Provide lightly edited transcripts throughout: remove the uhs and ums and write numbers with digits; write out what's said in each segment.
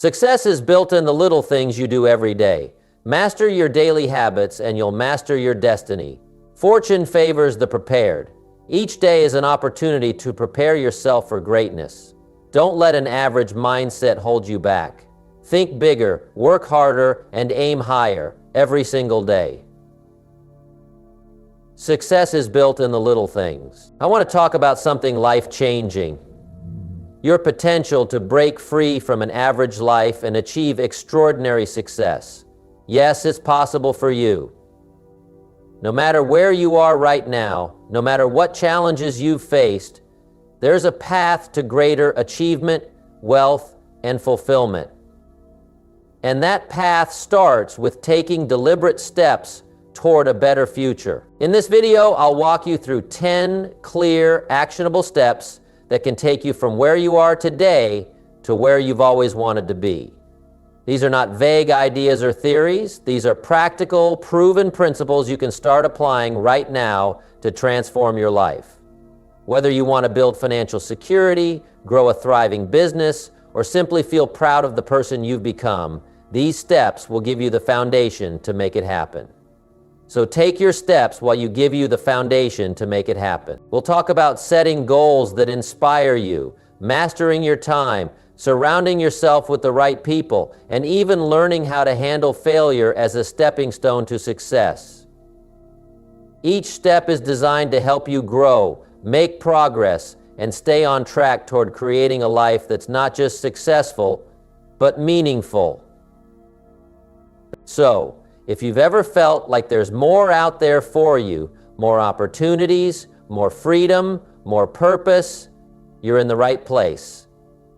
Success is built in the little things you do every day. Master your daily habits and you'll master your destiny. Fortune favors the prepared. Each day is an opportunity to prepare yourself for greatness. Don't let an average mindset hold you back. Think bigger, work harder, and aim higher every single day. Success is built in the little things. I want to talk about something life-changing. Your potential to break free from an average life and achieve extraordinary success. Yes, it's possible for you. No matter where you are right now, no matter what challenges you've faced, there's a path to greater achievement, wealth, and fulfillment. And that path starts with taking deliberate steps toward a better future. In this video, I'll walk you through 10 clear, actionable steps that can take you from where you are today to where you've always wanted to be. These are not vague ideas or theories. These are practical, proven principles you can start applying right now to transform your life. Whether you want to build financial security, grow a thriving business, or simply feel proud of the person you've become, these steps will give you the foundation to make it happen. So take your steps while you give you the foundation to make it happen. We'll talk about setting goals that inspire you, mastering your time, surrounding yourself with the right people, and even learning how to handle failure as a stepping stone to success. Each step is designed to help you grow, make progress, and stay on track toward creating a life that's not just successful, but meaningful. So, if you've ever felt like there's more out there for you, more opportunities, more freedom, more purpose, you're in the right place.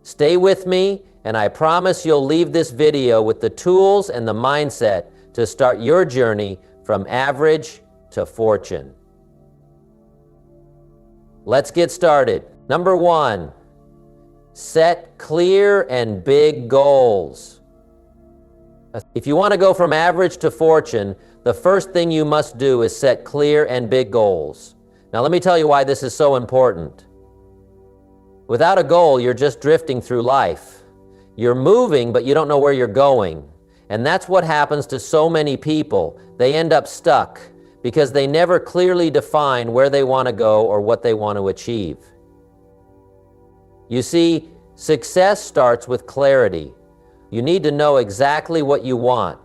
Stay with me, and I promise you'll leave this video with the tools and the mindset to start your journey from average to fortune. Let's get started. Number 1, set clear and big goals. If you want to go from average to fortune, the first thing you must do is set clear and big goals. Now let me tell you why this is so important. Without a goal, you're just drifting through life. You're moving, but you don't know where you're going. And that's what happens to so many people. They end up stuck because they never clearly define where they want to go or what they want to achieve. You see, success starts with clarity. You need to know exactly what you want,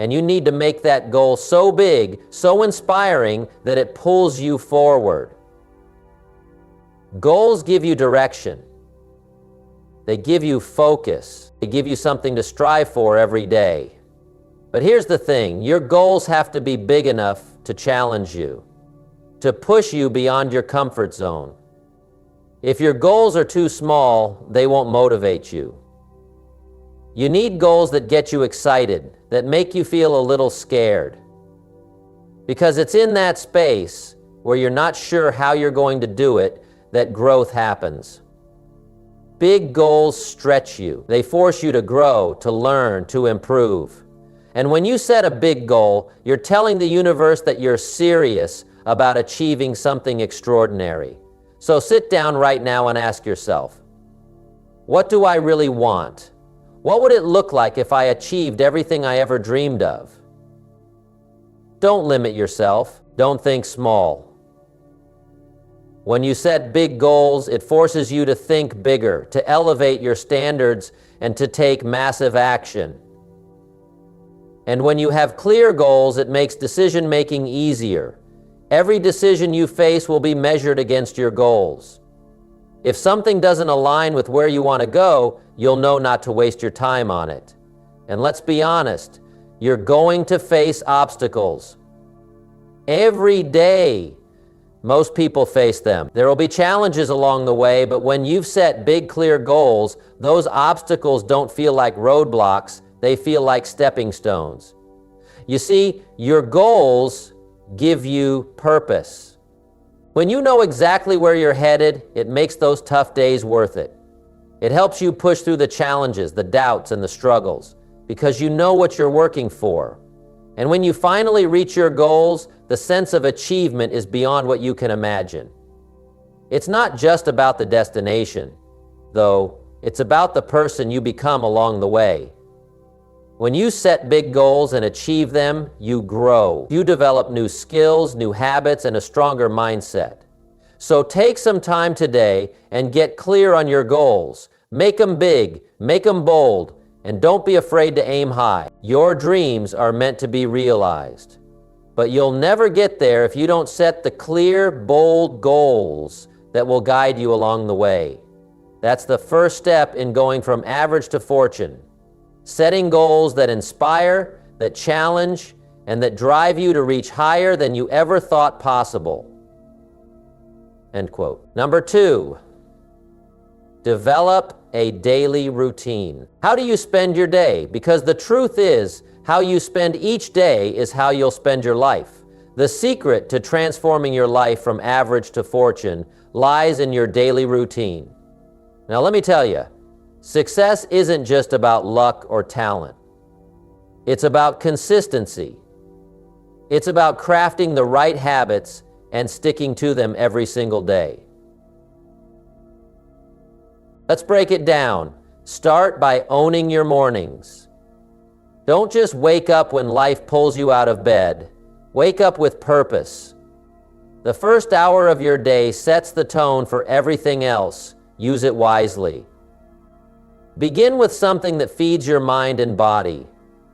and you need to make that goal so big, so inspiring, that it pulls you forward. Goals give you direction. They give you focus. They give you something to strive for every day. But here's the thing, your goals have to be big enough to challenge you, to push you beyond your comfort zone. If your goals are too small, they won't motivate you. You need goals that get you excited, that make you feel a little scared. Because it's in that space where you're not sure how you're going to do it that growth happens. Big goals stretch you. They force you to grow, to learn, to improve. And when you set a big goal, you're telling the universe that you're serious about achieving something extraordinary. So sit down right now and ask yourself, what do I really want? What would it look like if I achieved everything I ever dreamed of? Don't limit yourself. Don't think small. When you set big goals, it forces you to think bigger, to elevate your standards, and to take massive action. And when you have clear goals, it makes decision-making easier. Every decision you face will be measured against your goals. If something doesn't align with where you want to go, you'll know not to waste your time on it. And let's be honest, you're going to face obstacles. Every day, most people face them. There will be challenges along the way, but when you've set big, clear goals, those obstacles don't feel like roadblocks, they feel like stepping stones. You see, your goals give you purpose. When you know exactly where you're headed, it makes those tough days worth it. It helps you push through the challenges, the doubts, and the struggles, because you know what you're working for. And when you finally reach your goals, the sense of achievement is beyond what you can imagine. It's not just about the destination, though It's about the person you become along the way. When you set big goals and achieve them, you grow. You develop new skills, new habits, and a stronger mindset. So take some time today and get clear on your goals. Make them big, make them bold, and don't be afraid to aim high. Your dreams are meant to be realized. But you'll never get there if you don't set the clear, bold goals that will guide you along the way. That's the first step in going from average to fortune. Setting goals that inspire, that challenge, and that drive you to reach higher than you ever thought possible. End quote. Number 2, develop a daily routine. How do you spend your day? Because the truth is, how you spend each day is how you'll spend your life. The secret to transforming your life from average to fortune lies in your daily routine. Now let me tell you, success isn't just about luck or talent. It's about consistency. It's about crafting the right habits and sticking to them every single day. Let's break it down. Start by owning your mornings. Don't just wake up when life pulls you out of bed. Wake up with purpose. The first hour of your day sets the tone for everything else. Use it wisely. Begin with something that feeds your mind and body.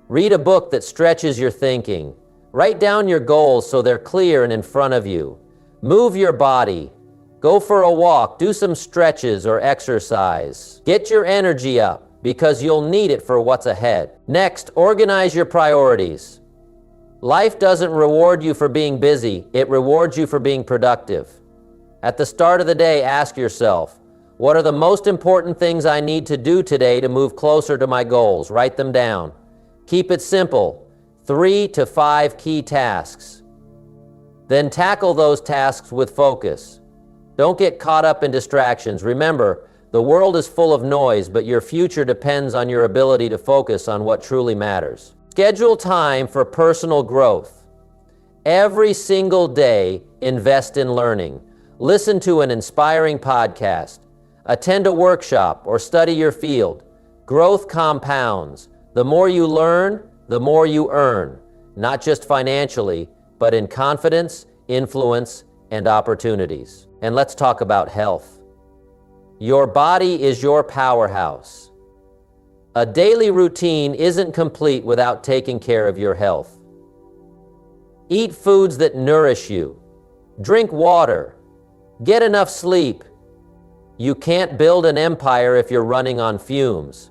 Read a book that stretches your thinking. Write down your goals so they're clear and in front of you. Move your body. Go for a walk. Do some stretches or exercise. Get your energy up because you'll need it for what's ahead. Next, organize your priorities. Life doesn't reward you for being busy. It rewards you for being productive. At the start of the day, ask yourself, what are the most important things I need to do today to move closer to my goals? Write them down. Keep it simple. 3 to 5 key tasks. Then tackle those tasks with focus. Don't get caught up in distractions. Remember, the world is full of noise, but your future depends on your ability to focus on what truly matters. Schedule time for personal growth. Every single day, invest in learning. Listen to an inspiring podcast. Attend a workshop or study your field. Growth compounds. The more you learn, the more you earn, not just financially, but in confidence, influence, and opportunities. And let's talk about health. Your body is your powerhouse. A daily routine isn't complete without taking care of your health. Eat foods that nourish you. Drink water. Get enough sleep. You can't build an empire if you're running on fumes.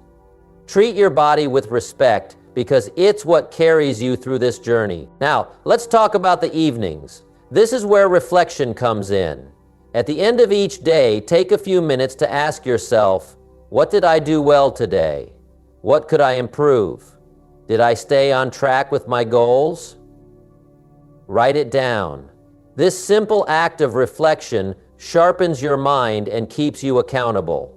Treat your body with respect because it's what carries you through this journey. Now, let's talk about the evenings. This is where reflection comes in. At the end of each day, take a few minutes to ask yourself, what did I do well today? What could I improve? Did I stay on track with my goals? Write it down. This simple act of reflection sharpens your mind and keeps you accountable.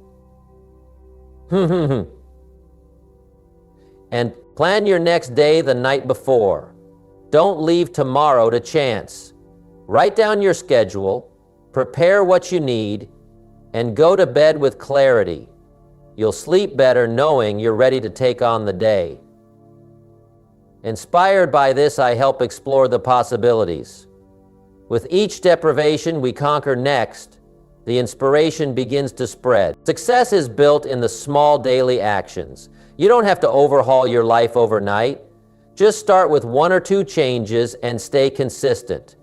And plan your next day the night before. Don't leave tomorrow to chance. Write down your schedule, prepare what you need, and go to bed with clarity. You'll sleep better knowing you're ready to take on the day. Inspired by this, I help explore the possibilities. With each deprivation we conquer next, the inspiration begins to spread. Success is built in the small daily actions. You don't have to overhaul your life overnight. Just start with 1 or 2 changes and stay consistent.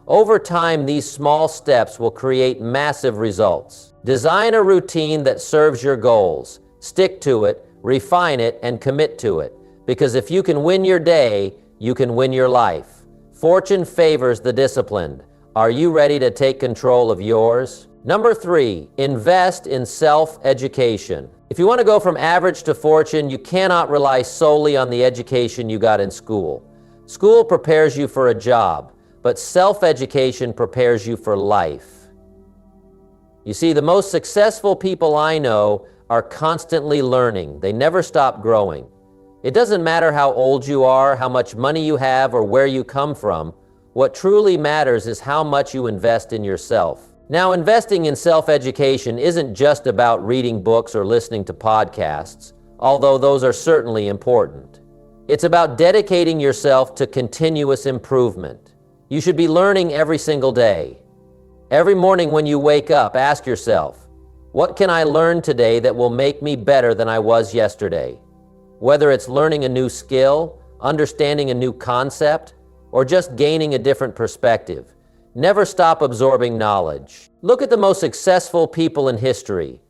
Over time, these small steps will create massive results. Design a routine that serves your goals. Stick to it, refine it, and commit to it. Because if you can win your day, you can win your life. Fortune favors the disciplined. Are you ready to take control of yours? Number 3, invest in self-education. If you want to go from average to fortune, you cannot rely solely on the education you got in school. School prepares you for a job, but self-education prepares you for life. You see, the most successful people I know are constantly learning. They never stop growing. It doesn't matter how old you are, how much money you have, or where you come from. What truly matters is how much you invest in yourself. Now, investing in self-education isn't just about reading books or listening to podcasts, although those are certainly important. It's about dedicating yourself to continuous improvement. You should be learning every single day. Every morning when you wake up, ask yourself, what can I learn today that will make me better than I was yesterday? Whether it's learning a new skill, understanding a new concept, or just gaining a different perspective, never stop absorbing knowledge. Look at the most successful people in history.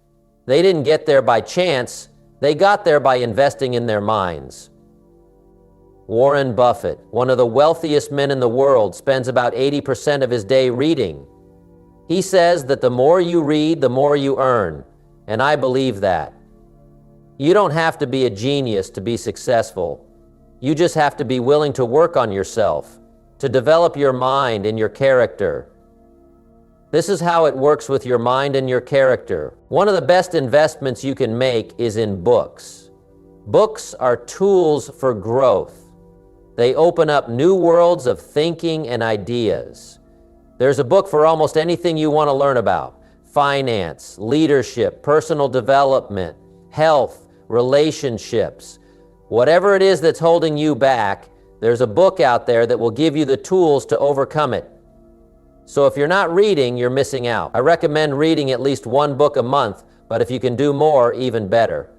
They didn't get there by chance, they got there by investing in their minds. Warren Buffett, one of the wealthiest men in the world, spends about 80% of his day reading. He says that the more you read, the more you earn, and I believe that. You don't have to be a genius to be successful. You just have to be willing to work on yourself, to develop your mind and your character. This is how it works with your mind and your character. One of the best investments you can make is in books. Books are tools for growth. They open up new worlds of thinking and ideas. There's a book for almost anything you want to learn about: finance, leadership, personal development, health, relationships. Whatever it is that's holding you back, there's a book out there that will give you the tools to overcome it. So if you're not reading, you're missing out. I recommend reading at least one book a month, but if you can do more, even better.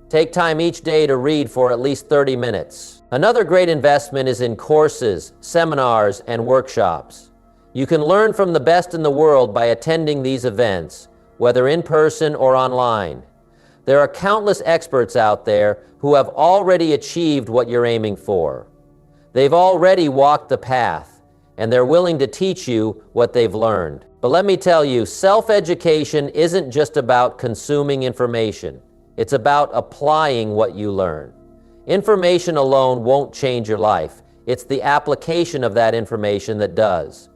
Take time each day to read for at least 30 minutes. Another great investment is in courses, seminars, and workshops. You can learn from the best in the world by attending these events, whether in person or online. There are countless experts out there who have already achieved what you're aiming for. They've already walked the path, and they're willing to teach you what they've learned. But let me tell you, self-education isn't just about consuming information. It's about applying what you learn. Information alone won't change your life. It's the application of that information that does.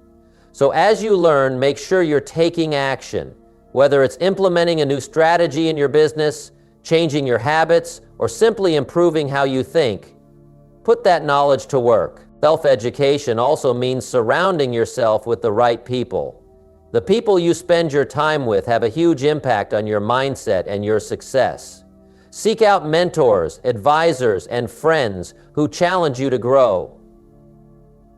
So as you learn, make sure you're taking action, whether it's implementing a new strategy in your business, changing your habits, or simply improving how you think. Put that knowledge to work. Self-education also means surrounding yourself with the right people. The people you spend your time with have a huge impact on your mindset and your success. Seek out mentors, advisors, and friends who challenge you to grow.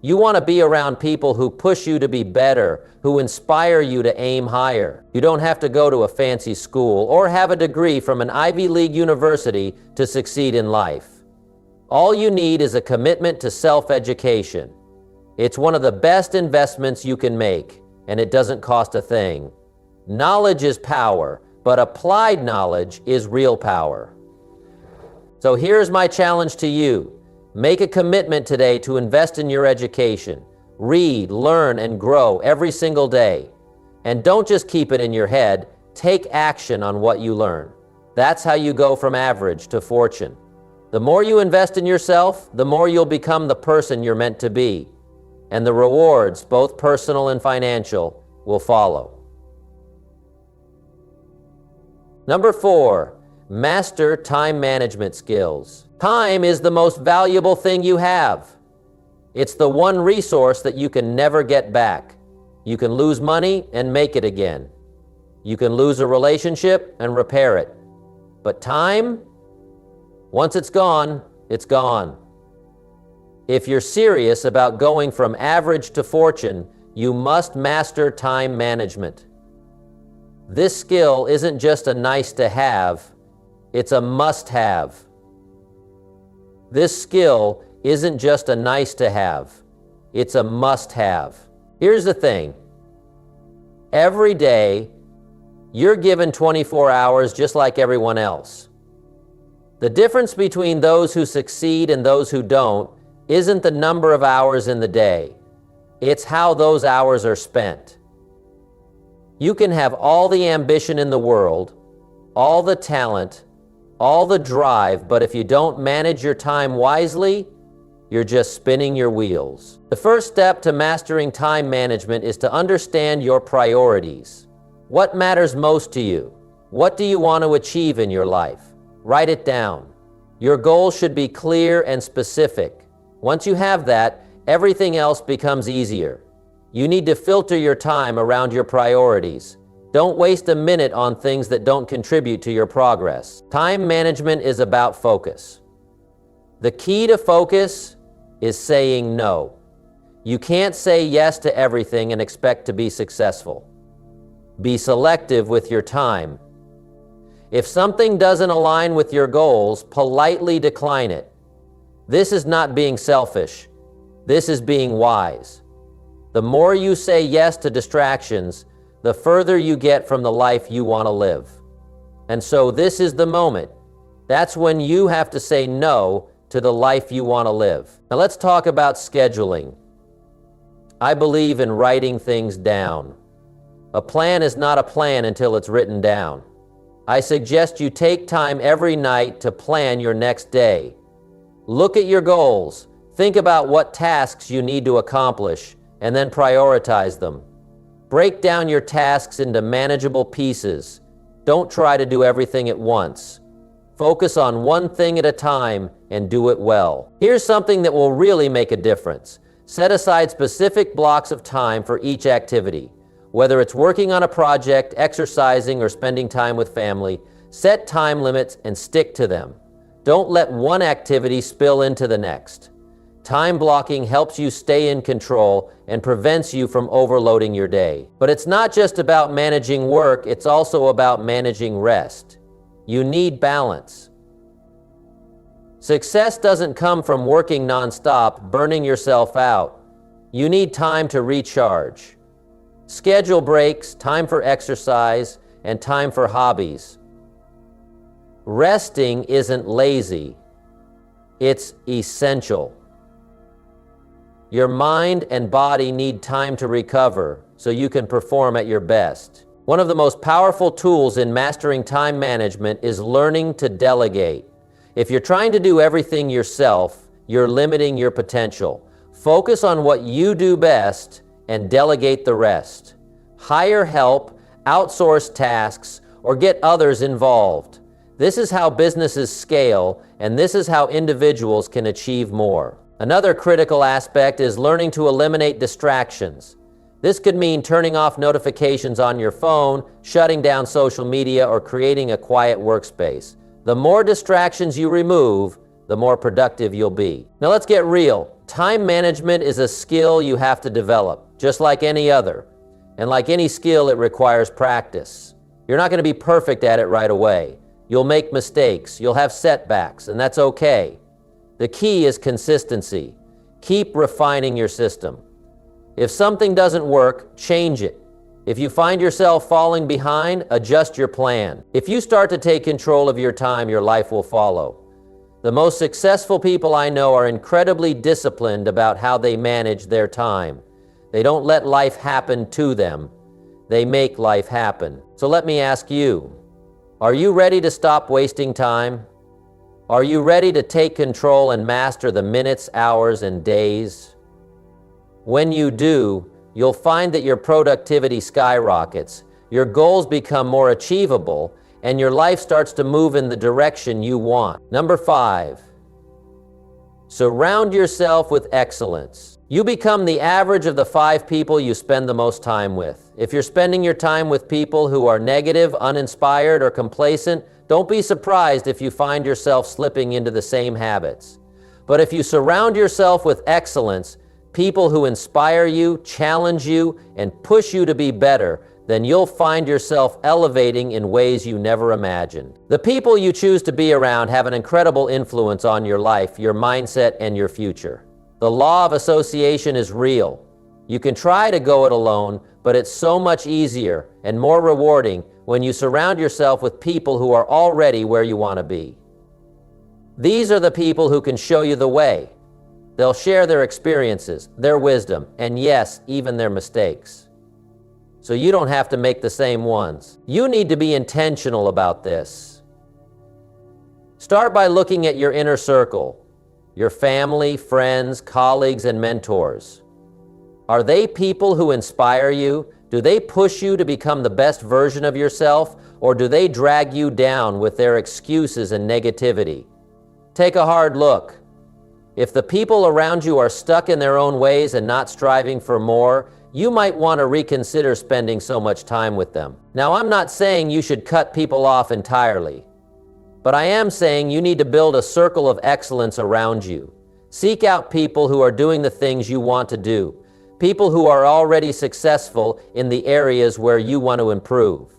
You want to be around people who push you to be better, who inspire you to aim higher. You don't have to go to a fancy school or have a degree from an Ivy League university to succeed in life. All you need is a commitment to self-education. It's one of the best investments you can make, and it doesn't cost a thing. Knowledge is power, but applied knowledge is real power. So here's my challenge to you. Make a commitment today to invest in your education. Read, learn, and grow every single day. And don't just keep it in your head. Take action on what you learn. That's how you go from average to fortune. The more you invest in yourself, the more you'll become the person you're meant to be. And the rewards, both personal and financial, will follow. Number 4, master time management skills. Time is the most valuable thing you have. It's the one resource that you can never get back. You can lose money and make it again. You can lose a relationship and repair it. But time, once it's gone, it's gone. If you're serious about going from average to fortune, you must master time management. This skill isn't just a nice to have, it's a must have. This skill isn't just a nice to have, it's a must have. Here's the thing. Every day, you're given 24 hours just like everyone else. The difference between those who succeed and those who don't isn't the number of hours in the day. It's how those hours are spent. You can have all the ambition in the world, all the talent, all the drive, but if you don't manage your time wisely, you're just spinning your wheels. The first step to mastering time management is to understand your priorities. What matters most to you? What do you want to achieve in your life? Write it down. Your goals should be clear and specific. Once you have that, everything else becomes easier. You need to filter your time around your priorities. Don't waste a minute on things that don't contribute to your progress. Time management is about focus. The key to focus is saying no. You can't say yes to everything and expect to be successful. Be selective with your time. If something doesn't align with your goals, politely decline it. This is not being selfish. This is being wise. The more you say yes to distractions, the further you get from the life you want to live. And so this is the moment. That's when you have to say no to the life you want to live. Now let's talk about scheduling. I believe in writing things down. A plan is not a plan until it's written down. I suggest you take time every night to plan your next day. Look at your goals. Think about what tasks you need to accomplish, and then prioritize them. Break down your tasks into manageable pieces. Don't try to do everything at once. Focus on one thing at a time and do it well. Here's something that will really make a difference. Set aside specific blocks of time for each activity. Whether it's working on a project, exercising, or spending time with family, set time limits and stick to them. Don't let one activity spill into the next. Time blocking helps you stay in control and prevents you from overloading your day. But it's not just about managing work, it's also about managing rest. You need balance. Success doesn't come from working nonstop, burning yourself out. You need time to recharge. Schedule breaks, time for exercise, and time for hobbies. Resting isn't lazy, it's essential. Your mind and body need time to recover so you can perform at your best. One of the most powerful tools in mastering time management is learning to delegate. If you're trying to do everything yourself, you're limiting your potential. Focus on what you do best and delegate the rest. Hire help, outsource tasks, or get others involved. This is how businesses scale, and this is how individuals can achieve more. Another critical aspect is learning to eliminate distractions. This could mean turning off notifications on your phone, shutting down social media, or creating a quiet workspace. The more distractions you remove, the more productive you'll be. Now let's get real. Time management is a skill you have to develop, just like any other. And like any skill, it requires practice. You're not going to be perfect at it right away. You'll make mistakes, you'll have setbacks, and that's okay. The key is consistency. Keep refining your system. If something doesn't work, change it. If you find yourself falling behind, adjust your plan. If you start to take control of your time, your life will follow. The most successful people I know are incredibly disciplined about how they manage their time. They don't let life happen to them. They make life happen. So let me ask you, are you ready to stop wasting time? Are you ready to take control and master the minutes, hours, and days? When you do, you'll find that your productivity skyrockets, your goals become more achievable, and your life starts to move in the direction you want. Number 5, surround yourself with excellence. You become the average of the 5 people you spend the most time with. If you're spending your time with people who are negative, uninspired, or complacent, don't be surprised if you find yourself slipping into the same habits. But if you surround yourself with excellence, people who inspire you, challenge you, and push you to be better, then you'll find yourself elevating in ways you never imagined. The people you choose to be around have an incredible influence on your life, your mindset, and your future. The law of association is real. You can try to go it alone, but it's so much easier and more rewarding when you surround yourself with people who are already where you want to be. These are the people who can show you the way. They'll share their experiences, their wisdom, and yes, even their mistakes. So you don't have to make the same ones. You need to be intentional about this. Start by looking at your inner circle, your family, friends, colleagues, and mentors. Are they people who inspire you? Do they push you to become the best version of yourself, or do they drag you down with their excuses and negativity? Take a hard look. If the people around you are stuck in their own ways and not striving for more, you might want to reconsider spending so much time with them. Now, I'm not saying you should cut people off entirely, but I am saying you need to build a circle of excellence around you. Seek out people who are doing the things you want to do, people who are already successful in the areas where you want to improve.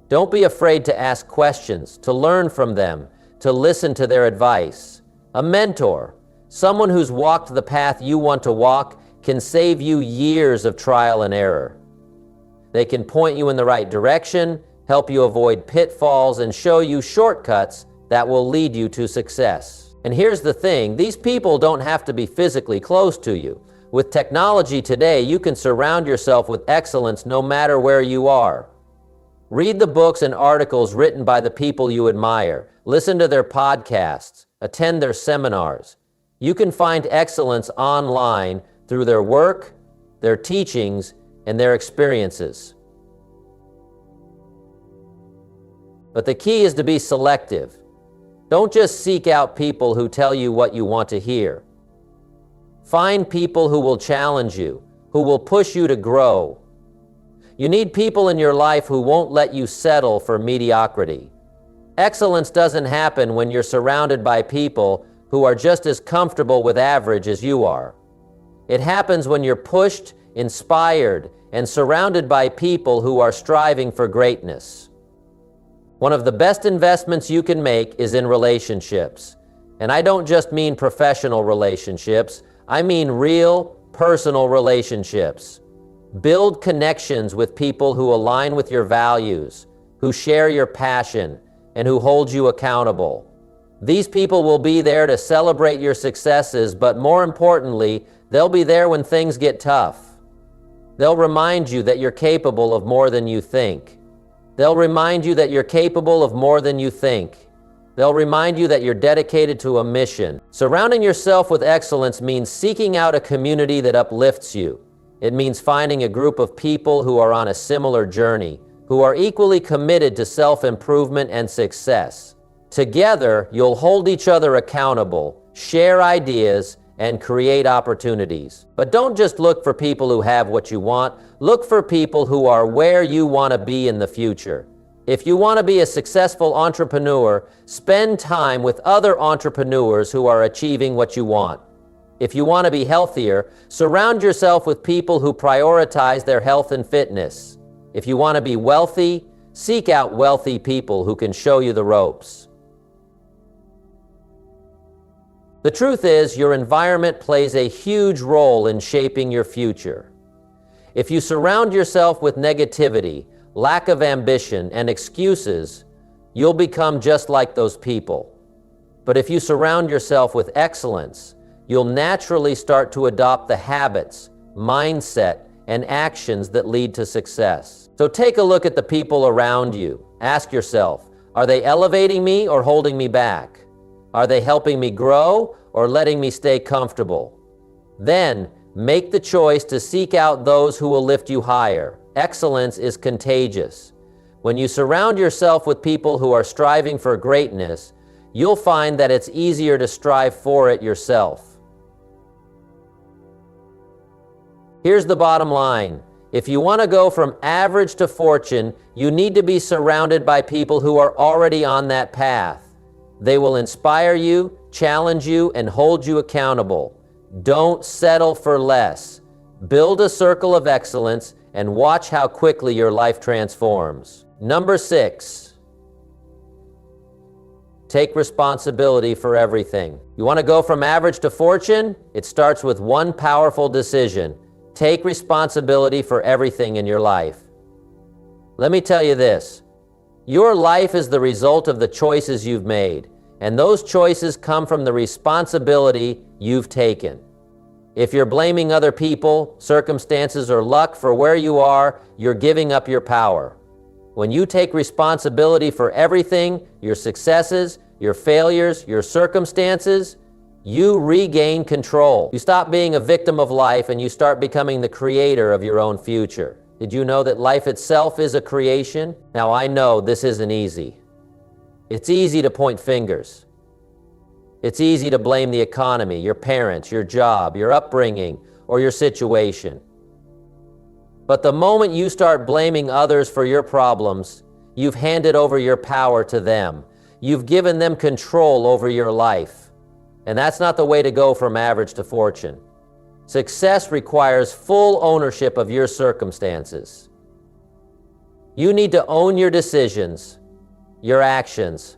Don't be afraid to ask questions, to learn from them, to listen to their advice. A mentor, someone who's walked the path you want to walk, can save you years of trial and error. They can point you in the right direction, help you avoid pitfalls, and show you shortcuts that will lead you to success. And here's the thing, these people don't have to be physically close to you. With technology today, you can surround yourself with excellence no matter where you are. Read the books and articles written by the people you admire. Listen to their podcasts. Attend their seminars. You can find excellence online through their work, their teachings, and their experiences. But the key is to be selective. Don't just seek out people who tell you what you want to hear. Find people who will challenge you, who will push you to grow. You need people in your life who won't let you settle for mediocrity. Excellence doesn't happen when you're surrounded by people who are just as comfortable with average as you are. It happens when you're pushed, inspired, and surrounded by people who are striving for greatness. One of the best investments you can make is in relationships. And I don't just mean professional relationships, I mean real, personal relationships. Build connections with people who align with your values, who share your passion, and who hold you accountable. These people will be there to celebrate your successes, but more importantly, they'll be there when things get tough. They'll remind you that you're capable of more than you think. They'll remind you that you're capable of more than you think. They'll remind you that you're dedicated to a mission. Surrounding yourself with excellence means seeking out a community that uplifts you. It means finding a group of people who are on a similar journey, who are equally committed to self-improvement and success. Together, you'll hold each other accountable, share ideas, and create opportunities. But don't just look for people who have what you want. Look for people who are where you want to be in the future. If you want to be a successful entrepreneur, spend time with other entrepreneurs who are achieving what you want. If you want to be healthier, surround yourself with people who prioritize their health and fitness. If you want to be wealthy, seek out wealthy people who can show you the ropes. The truth is, your environment plays a huge role in shaping your future. If you surround yourself with negativity, lack of ambition, and excuses, you'll become just like those people. But if you surround yourself with excellence, you'll naturally start to adopt the habits, mindset, and actions that lead to success. So take a look at the people around you. Ask yourself, are they elevating me or holding me back? Are they helping me grow or letting me stay comfortable? Then, make the choice to seek out those who will lift you higher. Excellence is contagious. When you surround yourself with people who are striving for greatness, you'll find that it's easier to strive for it yourself. Here's the bottom line. If you want to go from average to fortune, you need to be surrounded by people who are already on that path. They will inspire you, challenge you, and hold you accountable. Don't settle for less. Build a circle of excellence and watch how quickly your life transforms. Number 6, take responsibility for everything. You want to go from average to fortune? It starts with one powerful decision. Take responsibility for everything in your life. Let me tell you this. Your life is the result of the choices you've made, and those choices come from the responsibility you've taken. If you're blaming other people, circumstances, or luck for where you are, you're giving up your power. When you take responsibility for everything, your successes, your failures, your circumstances, you regain control. You stop being a victim of life and you start becoming the creator of your own future. Did you know that life itself is a creation? Now, I know this isn't easy. It's easy to point fingers. It's easy to blame the economy, your parents, your job, your upbringing, or your situation. But the moment you start blaming others for your problems, you've handed over your power to them. You've given them control over your life. And that's not the way to go from average to fortune. Success requires full ownership of your circumstances. You need to own your decisions, your actions,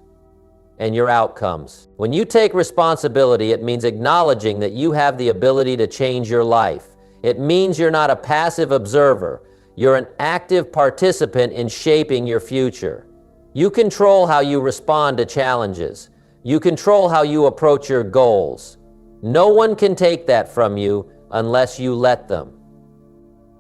and your outcomes. When you take responsibility, it means acknowledging that you have the ability to change your life. It means you're not a passive observer. You're an active participant in shaping your future. You control how you respond to challenges. You control how you approach your goals. No one can take that from you unless you let them.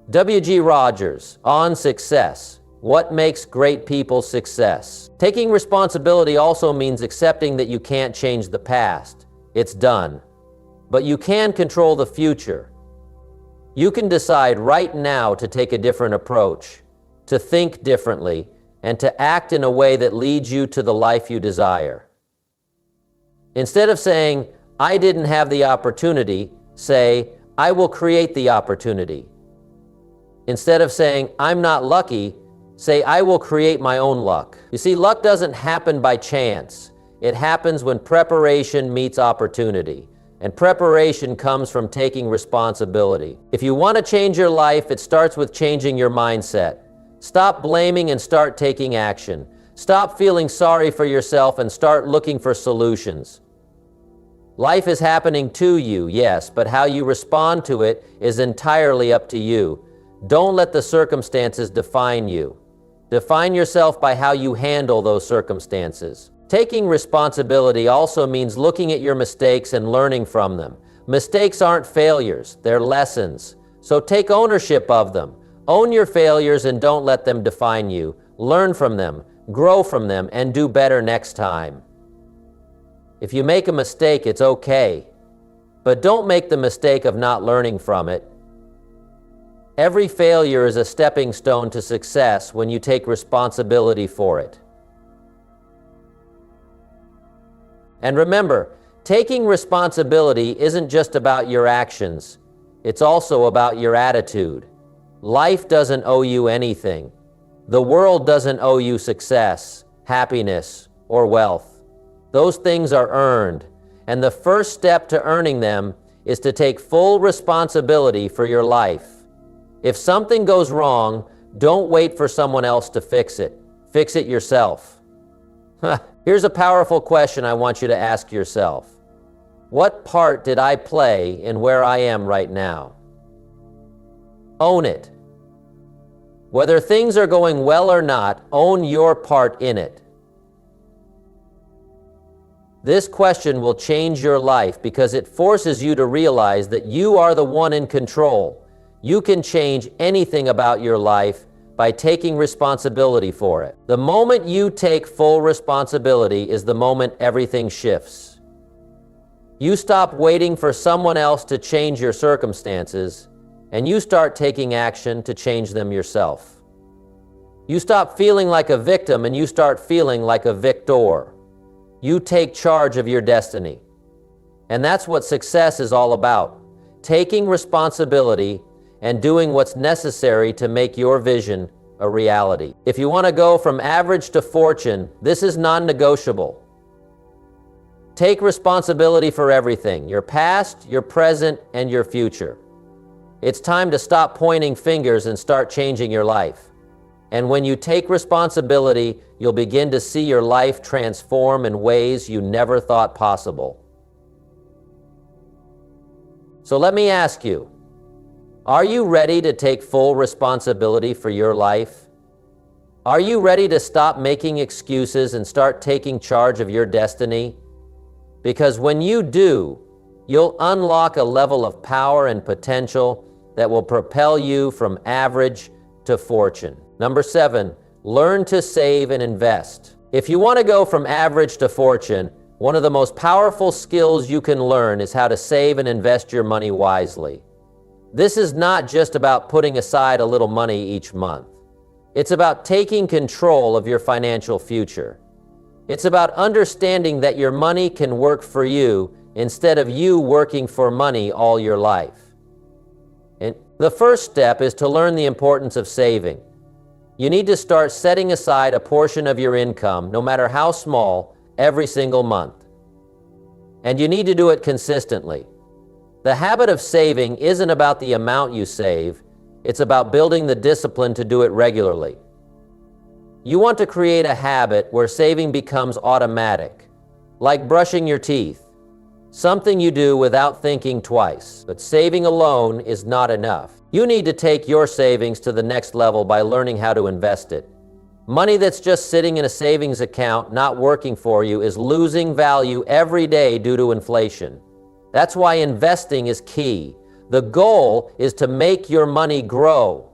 W.G. Rogers, on success. What makes great people success? Taking responsibility also means accepting that you can't change the past. It's done. But you can control the future. You can decide right now to take a different approach, to think differently, and to act in a way that leads you to the life you desire. Instead of saying, I didn't have the opportunity, say, I will create the opportunity. Instead of saying, I'm not lucky, say, I will create my own luck. You see, luck doesn't happen by chance. It happens when preparation meets opportunity. And preparation comes from taking responsibility. If you want to change your life, it starts with changing your mindset. Stop blaming and start taking action. Stop feeling sorry for yourself and start looking for solutions. Life is happening to you, yes, but how you respond to it is entirely up to you. Don't let the circumstances define you. Define yourself by how you handle those circumstances. Taking responsibility also means looking at your mistakes and learning from them. Mistakes aren't failures, they're lessons. So take ownership of them. Own your failures and don't let them define you. Learn from them, grow from them, and do better next time. If you make a mistake, it's okay. But don't make the mistake of not learning from it. Every failure is a stepping stone to success when you take responsibility for it. And remember, taking responsibility isn't just about your actions. It's also about your attitude. Life doesn't owe you anything. The world doesn't owe you success, happiness, or wealth. Those things are earned, and the first step to earning them is to take full responsibility for your life. If something goes wrong, don't wait for someone else to fix it. Fix it yourself. Here's a powerful question I want you to ask yourself. What part did I play in where I am right now? Own it. Whether things are going well or not, own your part in it. This question will change your life because it forces you to realize that you are the one in control. You can change anything about your life by taking responsibility for it. The moment you take full responsibility is the moment everything shifts. You stop waiting for someone else to change your circumstances, and you start taking action to change them yourself. You stop feeling like a victim and you start feeling like a victor. You take charge of your destiny. And that's what success is all about. Taking responsibility and doing what's necessary to make your vision a reality. If you want to go from average to fortune, this is non-negotiable. Take responsibility for everything, your past, your present, and your future. It's time to stop pointing fingers and start changing your life. And when you take responsibility, you'll begin to see your life transform in ways you never thought possible. So let me ask you, are you ready to take full responsibility for your life? Are you ready to stop making excuses and start taking charge of your destiny? Because when you do, you'll unlock a level of power and potential that will propel you from average to fortune. Number 7, learn to save and invest. If you want to go from average to fortune, one of the most powerful skills you can learn is how to save and invest your money wisely. This is not just about putting aside a little money each month. It's about taking control of your financial future. It's about understanding that your money can work for you instead of you working for money all your life. The first step is to learn the importance of saving. You need to start setting aside a portion of your income, no matter how small, every single month. And you need to do it consistently. The habit of saving isn't about the amount you save, it's about building the discipline to do it regularly. You want to create a habit where saving becomes automatic, like brushing your teeth, something you do without thinking twice. But saving alone is not enough. You need to take your savings to the next level by learning how to invest it. Money that's just sitting in a savings account, not working for you, is losing value every day due to inflation. That's why investing is key. The goal is to make your money grow.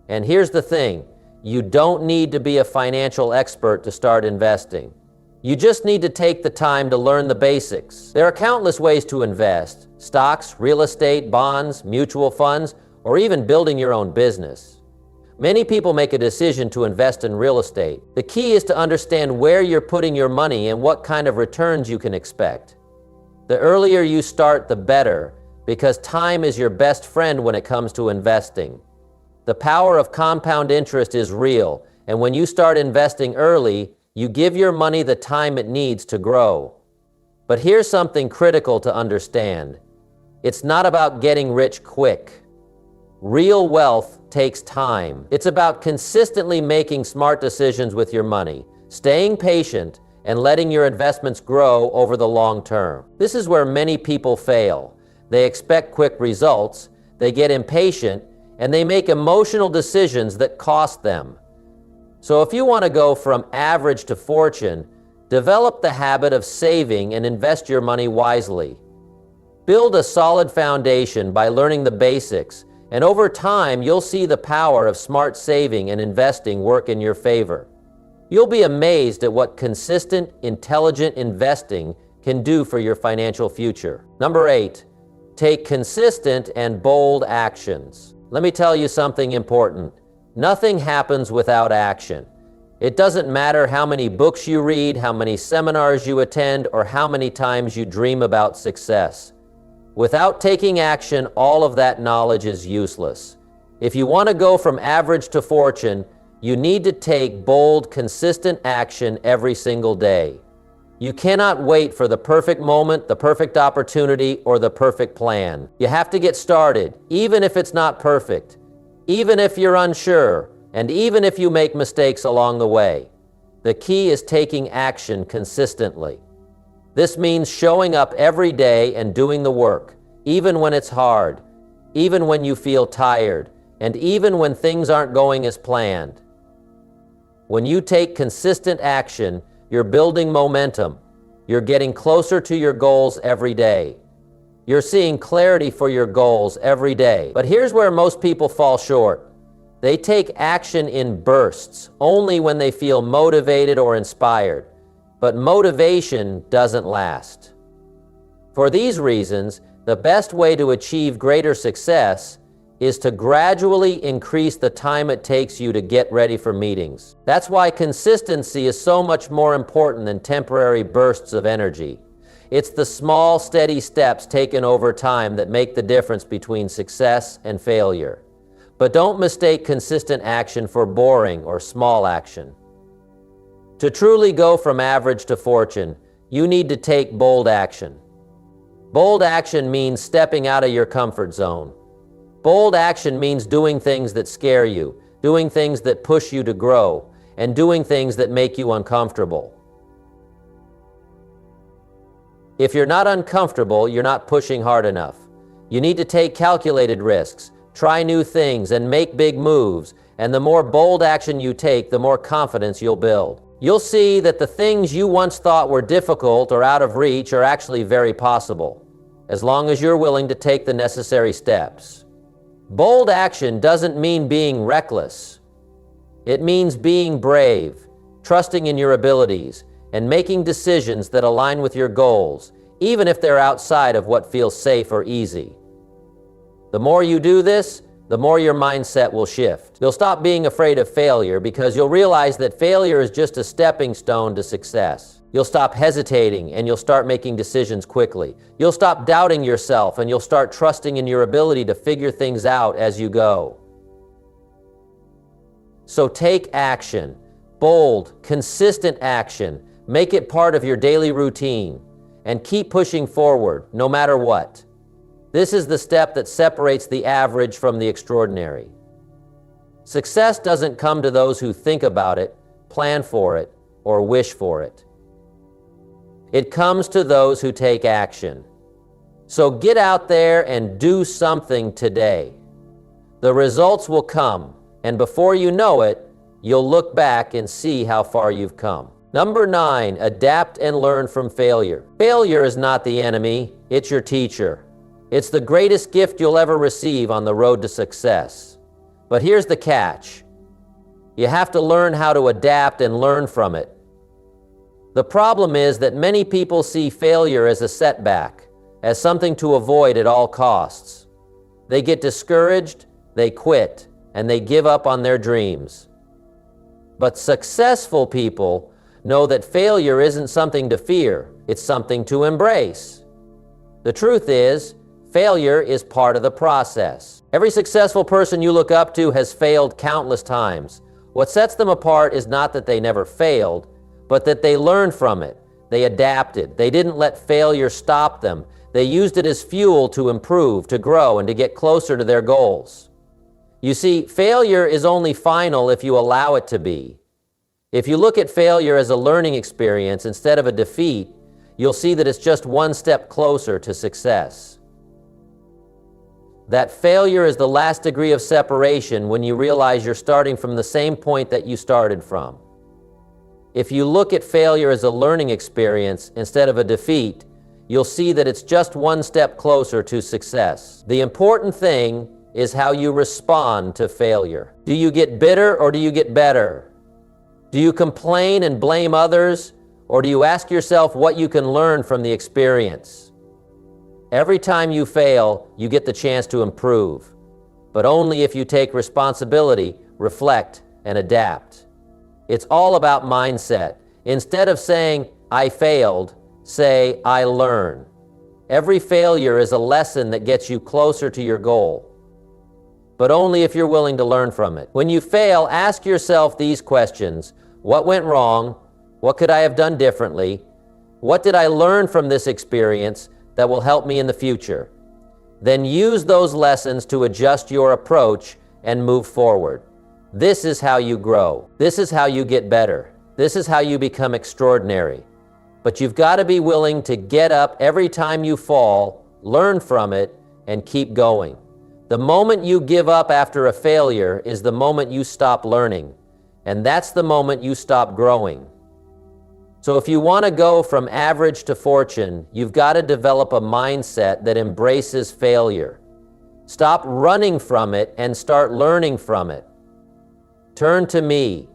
And here's the thing, you don't need to be a financial expert to start investing. You just need to take the time to learn the basics. There are countless ways to invest: stocks, real estate, bonds, mutual funds, or even building your own business. Many people make a decision to invest in real estate. The key is to understand where you're putting your money and what kind of returns you can expect. The earlier you start, the better, because time is your best friend when it comes to investing. The power of compound interest is real, and when you start investing early, you give your money the time it needs to grow. But here's something critical to understand. It's not about getting rich quick. Real wealth takes time. It's about consistently making smart decisions with your money, staying patient, and letting your investments grow over the long term. This is where many people fail. They expect quick results, they get impatient, and they make emotional decisions that cost them. So if you want to go from average to fortune, develop the habit of saving and invest your money wisely. Build a solid foundation by learning the basics, and over time you'll see the power of smart saving and investing work in your favor. You'll be amazed at what consistent, intelligent investing can do for your financial future. Number 8, take consistent and bold actions. Let me tell you something important. Nothing happens without action. It doesn't matter how many books you read, how many seminars you attend, or how many times you dream about success. Without taking action, all of that knowledge is useless. If you want to go from average to fortune, you need to take bold, consistent action every single day. You cannot wait for the perfect moment, the perfect opportunity, or the perfect plan. You have to get started, even if it's not perfect, even if you're unsure, and even if you make mistakes along the way. The key is taking action consistently. This means showing up every day and doing the work, even when it's hard, even when you feel tired, and even when things aren't going as planned. When you take consistent action, you're building momentum. You're getting closer to your goals every day. You're seeing clarity for your goals every day. But here's where most people fall short. They take action in bursts, only when they feel motivated or inspired. But motivation doesn't last. For these reasons, the best way to achieve greater success is to gradually increase the time it takes you to get ready for meetings. That's why consistency is so much more important than temporary bursts of energy. It's the small, steady steps taken over time that make the difference between success and failure. But don't mistake consistent action for boring or small action. To truly go from average to fortune, you need to take bold action. Bold action means stepping out of your comfort zone. Bold action means doing things that scare you, doing things that push you to grow, and doing things that make you uncomfortable. If you're not uncomfortable, you're not pushing hard enough. You need to take calculated risks, try new things, and make big moves, and the more bold action you take, the more confidence you'll build. You'll see that the things you once thought were difficult or out of reach are actually very possible, as long as you're willing to take the necessary steps. Bold action doesn't mean being reckless. It means being brave, trusting in your abilities, and making decisions that align with your goals, even if they're outside of what feels safe or easy. The more you do this, the more your mindset will shift. You'll stop being afraid of failure because you'll realize that failure is just a stepping stone to success. You'll stop hesitating and you'll start making decisions quickly. You'll stop doubting yourself and you'll start trusting in your ability to figure things out as you go. So take action, bold, consistent action. Make it part of your daily routine and keep pushing forward no matter what. This is the step that separates the average from the extraordinary. Success doesn't come to those who think about it, plan for it, or wish for it. It comes to those who take action. So get out there and do something today. The results will come, and before you know it, you'll look back and see how far you've come. Number 9, adapt and learn from failure. Failure is not the enemy, it's your teacher. It's the greatest gift you'll ever receive on the road to success. But here's the catch. You have to learn how to adapt and learn from it. The problem is that many people see failure as a setback, as something to avoid at all costs. They get discouraged, they quit, and they give up on their dreams. But successful people know that failure isn't something to fear, it's something to embrace. The truth is, failure is part of the process. Every successful person you look up to has failed countless times. What sets them apart is not that they never failed, but that they learned from it. They adapted. They didn't let failure stop them. They used it as fuel to improve, to grow, and to get closer to their goals. You see, failure is only final if you allow it to be. If you look at failure as a learning experience instead of a defeat, you'll see that it's just one step closer to success. That failure is the last degree of separation when you realize you're starting from the same point that you started from. If you look at failure as a learning experience instead of a defeat, you'll see that it's just one step closer to success. The important thing is how you respond to failure. Do you get bitter or do you get better? Do you complain and blame others, or do you ask yourself what you can learn from the experience? Every time you fail, you get the chance to improve, but only if you take responsibility, reflect, and adapt. It's all about mindset. Instead of saying, "I failed," say, "I learn." Every failure is a lesson that gets you closer to your goal, but only if you're willing to learn from it. When you fail, ask yourself these questions. What went wrong? What could I have done differently? What did I learn from this experience that will help me in the future? Then use those lessons to adjust your approach and move forward. This is how you grow. This is how you get better. This is how you become extraordinary. But you've got to be willing to get up every time you fall, learn from it, and keep going. The moment you give up after a failure is the moment you stop learning, and that's the moment you stop growing. So if you want to go from average to fortune, you've got to develop a mindset that embraces failure. Stop running from it and start learning from it. Turn to me,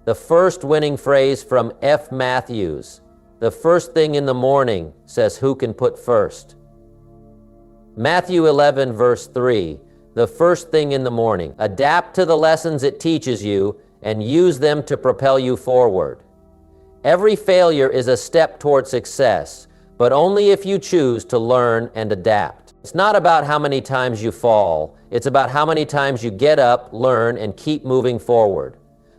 the first winning phrase from F. Matthews. The first thing in the morning says, "Who can put first?" Matthew 11, verse 3, the first thing in the morning. Adapt to the lessons it teaches you and use them to propel you forward. Every failure is a step toward success, but only if you choose to learn and adapt. It's not about how many times you fall. It's about how many times you get up, learn, and keep moving forward.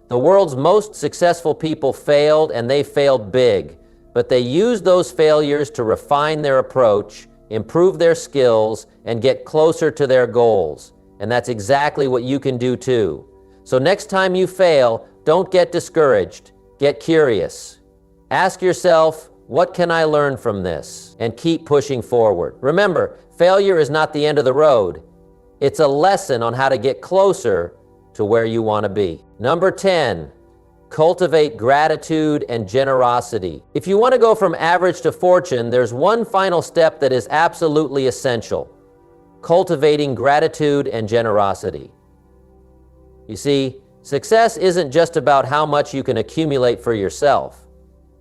The world's most successful people failed, and they failed big, but they used those failures to refine their approach, improve their skills, and get closer to their goals. And that's exactly what you can do too. So next time you fail, don't get discouraged. Get curious. Ask yourself, what can I learn from this? And keep pushing forward. Remember, failure is not the end of the road. It's a lesson on how to get closer to where you want to be. Number 10, cultivate gratitude and generosity. If you want to go from average to fortune, there's one final step that is absolutely essential: cultivating gratitude and generosity. You see, success isn't just about how much you can accumulate for yourself.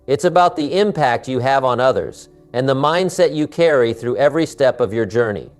It's about the impact you have on others and the mindset you carry through every step of your journey.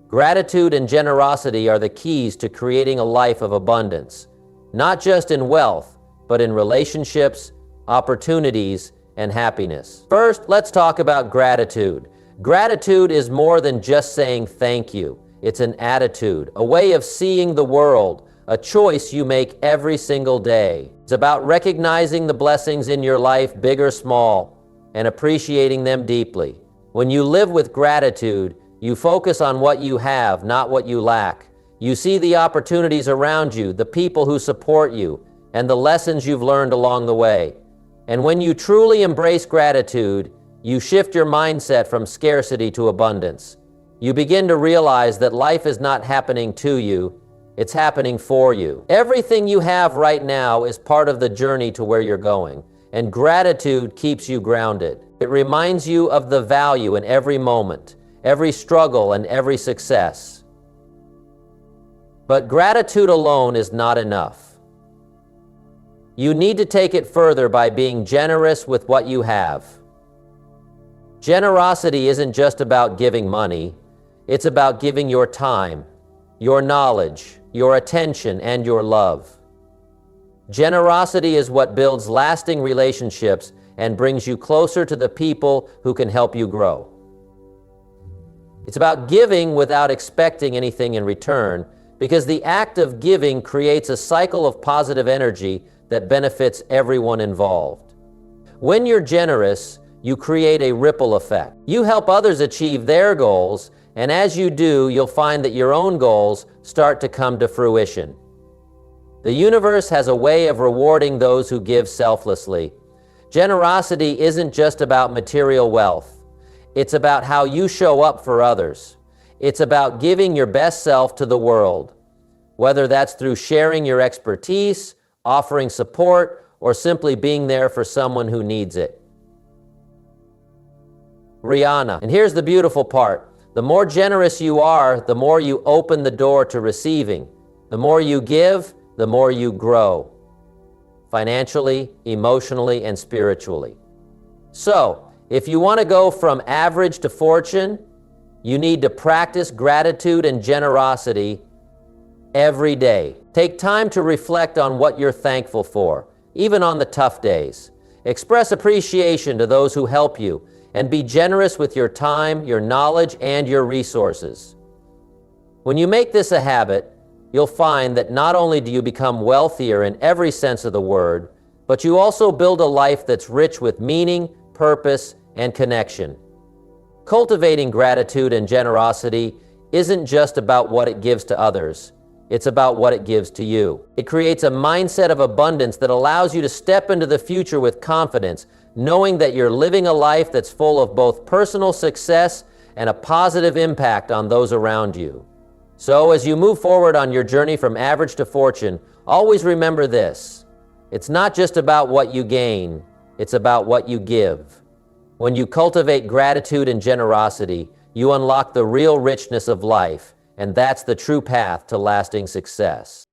Gratitude and generosity are the keys to creating a life of abundance, not just in wealth, but in relationships, opportunities, and happiness. First, let's talk about gratitude. Gratitude is more than just saying thank you. It's an attitude, a way of seeing the world, a choice you make every single day. It's about recognizing the blessings in your life, big or small, and appreciating them deeply. When you live with gratitude, you focus on what you have, not what you lack. You see the opportunities around you, the people who support you, and the lessons you've learned along the way. And when you truly embrace gratitude, you shift your mindset from scarcity to abundance. You begin to realize that life is not happening to you, it's happening for you. Everything you have right now is part of the journey to where you're going, and gratitude keeps you grounded. It reminds you of the value in every moment, every struggle, and every success. But gratitude alone is not enough. You need to take it further by being generous with what you have. Generosity isn't just about giving money, it's about giving your time, your knowledge, your attention, and your love. Generosity is what builds lasting relationships and brings you closer to the people who can help you grow. It's about giving without expecting anything in return, because the act of giving creates a cycle of positive energy that benefits everyone involved. When you're generous, you create a ripple effect. You help others achieve their goals, and as you do, you'll find that your own goals start to come to fruition. The universe has a way of rewarding those who give selflessly. Generosity isn't just about material wealth. It's about how you show up for others. It's about giving your best self to the world, whether that's through sharing your expertise, offering support, or simply being there for someone who needs it. Rihanna. And here's the beautiful part. The more generous you are, the more you open the door to receiving. The more you give, the more you grow, financially, emotionally, and spiritually. So, if you want to go from average to fortune, you need to practice gratitude and generosity every day. Take time to reflect on what you're thankful for, even on the tough days. Express appreciation to those who help you, and be generous with your time, your knowledge, and your resources. When you make this a habit, you'll find that not only do you become wealthier in every sense of the word, but you also build a life that's rich with meaning, purpose, and connection. Cultivating gratitude and generosity isn't just about what it gives to others. It's about what it gives to you. It creates a mindset of abundance that allows you to step into the future with confidence, knowing that you're living a life that's full of both personal success and a positive impact on those around you. So as you move forward on your journey from average to fortune, always remember this: it's not just about what you gain, it's about what you give. When you cultivate gratitude and generosity, you unlock the real richness of life, and that's the true path to lasting success.